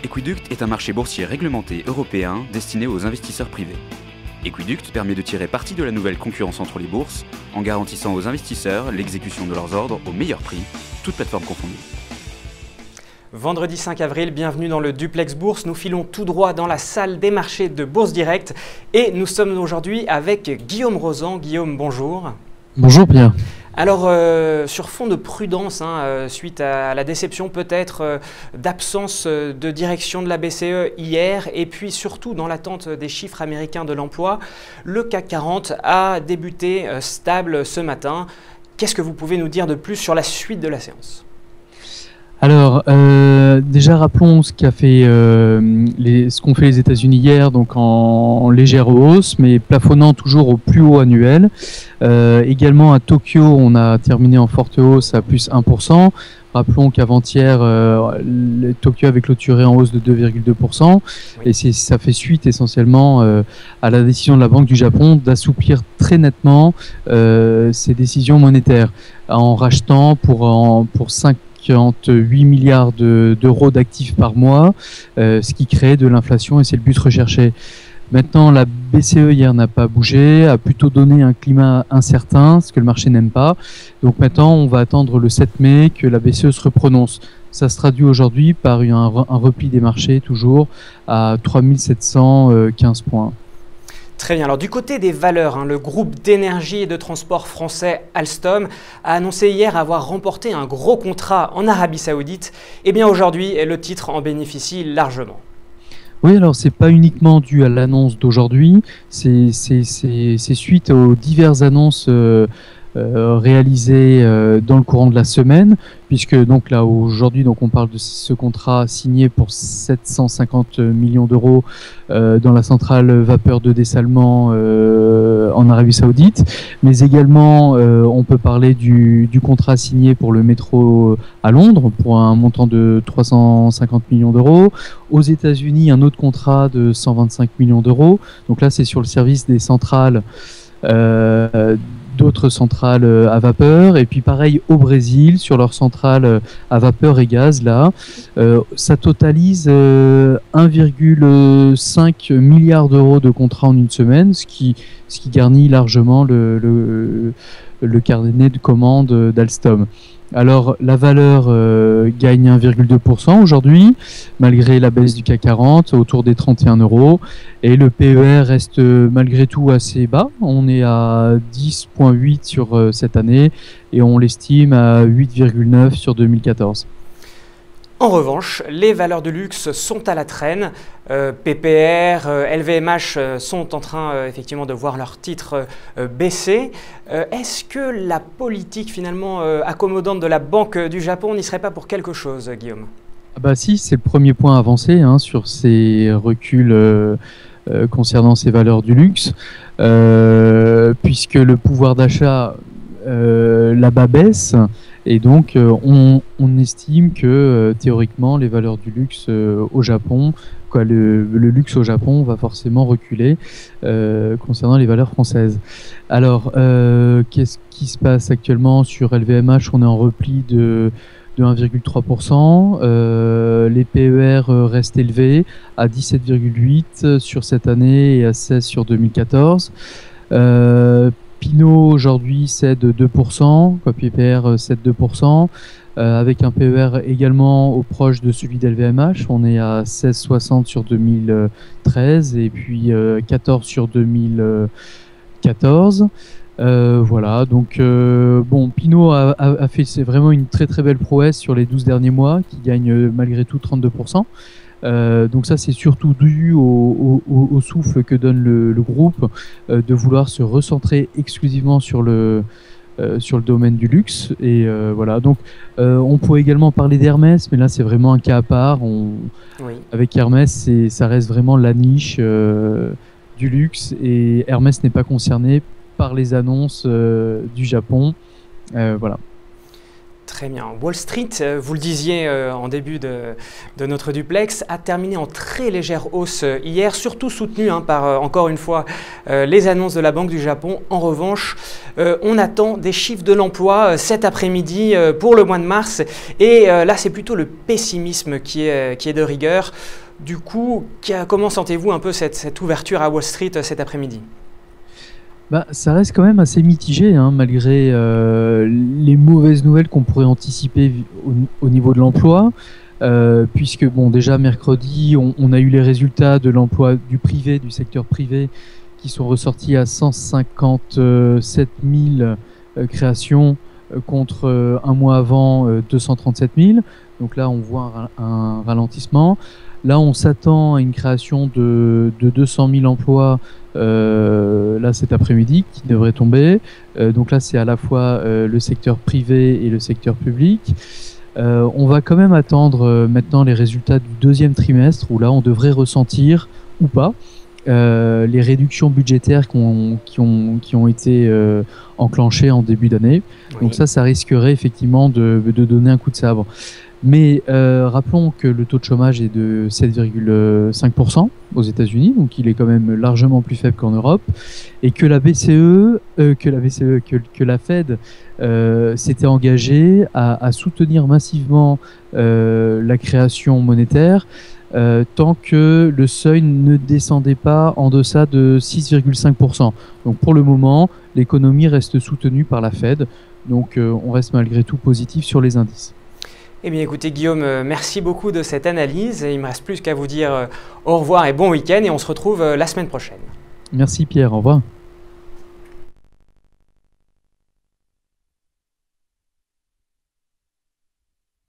Equiduct est un marché boursier réglementé européen destiné aux investisseurs privés. Equiduct permet de tirer parti de la nouvelle concurrence entre les bourses en garantissant aux investisseurs l'exécution de leurs ordres au meilleur prix, toutes plateformes confondues. Vendredi 5 avril, bienvenue dans le Duplex Bourse. Nous filons tout droit dans la salle des marchés de Bourse Direct et nous sommes aujourd'hui avec Guillaume Rozan. Guillaume, bonjour. Bonjour Pierre. Alors, sur fond de prudence, suite à la déception peut-être d'absence de direction de la BCE hier, et puis surtout dans l'attente des chiffres américains de l'emploi, le CAC 40 a débuté stable ce matin. Qu'est-ce que vous pouvez nous dire de plus sur la suite de la séance ? Alors, déjà rappelons ce qu'ont fait les États-Unis hier, donc en légère hausse, mais plafonnant toujours au plus haut annuel. Également à Tokyo, on a terminé en forte hausse à plus 1%. Rappelons qu'avant-hier, Tokyo avait clôturé en hausse de 2,2%. Oui. Et ça fait suite essentiellement à la décision de la Banque du Japon d'assouplir très nettement ses décisions monétaires en rachetant pour 58 milliards d'euros d'actifs par mois, ce qui crée de l'inflation et c'est le but recherché. Maintenant, la BCE hier n'a pas bougé, a plutôt donné un climat incertain, ce que le marché n'aime pas. Donc maintenant, on va attendre le 7 mai que la BCE se reprononce. Ça se traduit aujourd'hui par un repli des marchés, toujours à 3715 points. Très bien. Alors du côté des valeurs, le groupe d'énergie et de transport français Alstom a annoncé hier avoir remporté un gros contrat en Arabie Saoudite. Et bien aujourd'hui, le titre en bénéficie largement. Oui, alors c'est pas uniquement dû à l'annonce d'aujourd'hui, c'est suite aux diverses annonces réalisées dans le courant de la semaine, puisque donc là aujourd'hui on parle de ce contrat signé pour 750 millions d'euros dans la centrale vapeur de dessalement en Arabie Saoudite, mais également on peut parler du contrat signé pour le métro à Londres pour un montant de 350 millions d'euros. Aux États-Unis, un autre contrat de 125 millions d'euros. Donc là, c'est sur le service des centrales, d'autres centrales à vapeur. Et puis pareil au Brésil, sur leurs centrales à vapeur et gaz, là, ça totalise 1,5 milliard d'euros de contrats en une semaine, ce qui garnit largement le carnet de commandes d'Alstom. Alors, la valeur gagne 1,2% aujourd'hui, malgré la baisse du CAC 40, autour des 31 euros. Et le PER reste malgré tout assez bas. On est à 10,8 sur cette année et on l'estime à 8,9 sur 2014. En revanche, les valeurs de luxe sont à la traîne. PPR, LVMH sont en train effectivement de voir leurs titres baisser. Est-ce que la politique finalement accommodante de la Banque du Japon n'y serait pas pour quelque chose, Guillaume ? Bah si, c'est le premier point avancé sur ces reculs concernant ces valeurs du luxe, puisque le pouvoir d'achat là-bas baisse. Et donc, on estime que théoriquement, les valeurs du luxe au Japon, le luxe au Japon va forcément reculer concernant les valeurs françaises. Alors, qu'est-ce qui se passe actuellement sur LVMH ? On est en repli de 1,3%. Les PER restent élevés à 17,8 sur cette année et à 16 sur 2014. Pinot aujourd'hui cède 2%, PPR cède 2%, avec un PER également au proche de celui d'LVMH. On est à 16,60 sur 2013 et puis 14 sur 2014. Voilà, donc Pinot a fait vraiment une très très belle prouesse sur les 12 derniers mois, qui gagne malgré tout 32%. Donc ça c'est surtout dû au souffle que donne le groupe de vouloir se recentrer exclusivement sur le domaine du luxe et voilà. Donc on pourrait également parler d'Hermès, mais là c'est vraiment un cas à part. Oui. Avec Hermès, ça reste vraiment la niche du luxe et Hermès n'est pas concerné par les annonces du Japon. Voilà. Très bien. Wall Street, vous le disiez en début de notre duplex, a terminé en très légère hausse hier, surtout soutenue par, encore une fois, les annonces de la Banque du Japon. En revanche, on attend des chiffres de l'emploi cet après-midi pour le mois de mars. Et là, c'est plutôt le pessimisme qui est de rigueur. Du coup, comment sentez-vous un peu cette ouverture à Wall Street cet après-midi ? Ça reste quand même assez mitigé, malgré les mauvaises nouvelles qu'on pourrait anticiper au niveau de l'emploi, puisque déjà mercredi, on a eu les résultats de l'emploi du privé, du secteur privé, qui sont ressortis à 157 000 créations contre un mois avant 237 000. Donc là, on voit un ralentissement. Là, on s'attend à une création de 200 000 emplois là cet après-midi qui devrait tomber. Donc là, c'est à la fois le secteur privé et le secteur public. On va quand même attendre maintenant les résultats du deuxième trimestre où là, on devrait ressentir ou pas les réductions budgétaires qui ont été enclenchées en début d'année. Oui. Donc ça risquerait effectivement de donner un coup de sabre. Mais rappelons que le taux de chômage est de 7,5% aux États-Unis, donc il est quand même largement plus faible qu'en Europe, et que la Fed s'était engagée à soutenir massivement la création monétaire tant que le seuil ne descendait pas en deçà de 6,5%. Donc pour le moment, l'économie reste soutenue par la Fed, donc on reste malgré tout positif sur les indices. Eh bien écoutez Guillaume, merci beaucoup de cette analyse. Il ne me reste plus qu'à vous dire au revoir et bon week-end et on se retrouve la semaine prochaine. Merci Pierre, au revoir.